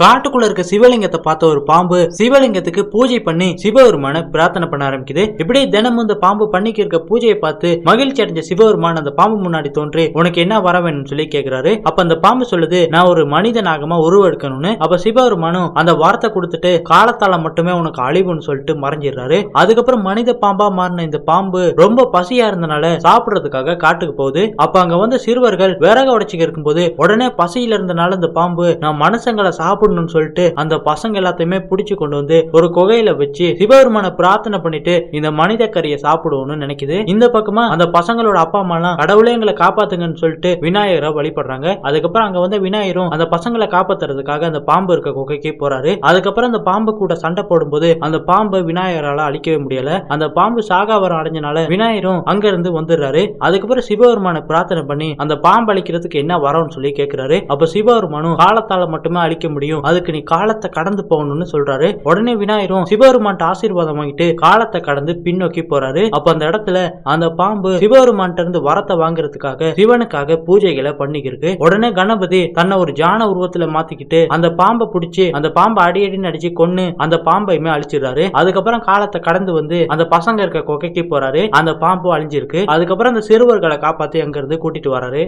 காட்டுக்குள்ள இருக்க சிவலிங்கத்தை பார்த்த ஒரு பாம்பு சிவலிங்கத்துக்கு பூஜை பண்ணி சிவபெருமான பிரார்த்தனை பண்ண ஆரம்பிக்குது. இப்படி தினமும் இந்த பாம்பு பண்ணிக்கு இருக்க பூஜையை பார்த்து மகிழ்ச்சி அடைஞ்ச சிவபெருமான் அந்த பாம்பு முன்னாடி தோன்றி உனக்கு என்ன வர வேணும்னு சொல்லி கேக்குறாரு. அப்ப அந்த பாம்பு சொல்லுது, நான் ஒரு மனித நாகமா உருவெடுக்கணும்னு. அப்ப சிவபெருமானும் அந்த வார்த்தை கொடுத்துட்டு காலத்தால மட்டுமே உனக்கு அழிவுன்னு சொல்லிட்டு மறைஞ்சிடுறாரு. அதுக்கப்புறம் மனித பாம்பா மாறின இந்த பாம்பு ரொம்ப பசியா இருந்தனால சாப்பிடுறதுக்காக காட்டுக்கு போகுது. அப்ப அங்க வந்து சிறுவர்கள் விறக உடைச்சிக்க இருக்கும்போது உடனே பசியில இருந்தனால இந்த பாம்பு நான் மனுஷங்களை சாப்பிடணும்னு சொல்லிட்டு அந்த பசங்க எல்லாத்தையுமே பிடிச்சு கொண்டு வந்து ஒரு குகையில வச்சு சிவபெருமான பிரார்த்தனை பண்ணிட்டு இந்த மனித கறியை சாப்பிடுவோம்னு நினைக்குது. இந்த பக்கமா அந்த பசங்களோட அப்பா அம்மா எல்லாம் கடவுளே எங்களை காப்பாத்துங்கன்னு சொல்லிட்டு விநாயகரை வழிபடுறாங்க. அதுக்கப்புறம் அங்க வந்து விநாயகரும் அந்த பசங்களை காப்பாத்துறதுக்காக அந்த பாம்பு இருக்க குகைக்கு போறாரு. அதுக்கப்புறம் அந்த பாம்பு கூட சண்டை போடும்போது அந்த பாம்பை விநாயகரால அழிக்கவே முடியல. அந்த பாம்பு சாகாவரம் அடைஞ்சனால விநாயகரும் அங்க இருந்து வந்துடுறாரு. அதுக்கப்புறம் சிவபெருமான பிரார்த்தனை பண்ணி அந்த பாம்பு அழிக்கிறதுக்கு என்ன வரும்னு சொல்லி கேட்கிறாரு. அப்ப சிவபெருமானும் காலத்தால மட்டுமே அழிக்க முடியும், அதுக்கு நீ காலத்தை கடந்து போகணும்னு சொல்றாரு. உடனே விநாயகரும் சிவபெருமான்ட்ட ஆசீர்வாதம் வாங்கிட்டு காலத்தை கடந்து பின்னோக்கி போறாரு. அப்ப அந்த இடத்துல அந்த பாம்பு சிவபெருமான்ட்ட இருந்து வரத்தை வாங்குறதுக்காக சிவனுக்காக பூஜைகளை பண்ணிக்கிருக்கு. உடனே கணபதி தன்னை ஒரு ஜான உருவத்துல மாத்திக்கிட்டு அந்த பாம்பை பிடிச்சி அந்த பாம்பை அடியடின்னு அடிச்சு கொன்னு அந்த பாம்பையுமே அழிச்சிடுறாரு. அதுக்கப்புறம் காலத்தை கடந்து வந்து அந்த பசங்க இருக்க குகைக்கு போறாரு. அந்த பாம்பு அழிஞ்சிருக்கு. அதுக்கப்புறம் அந்த சிறுவர்களை காப்பாத்தி அங்க இருந்து கூட்டிட்டு வராரு.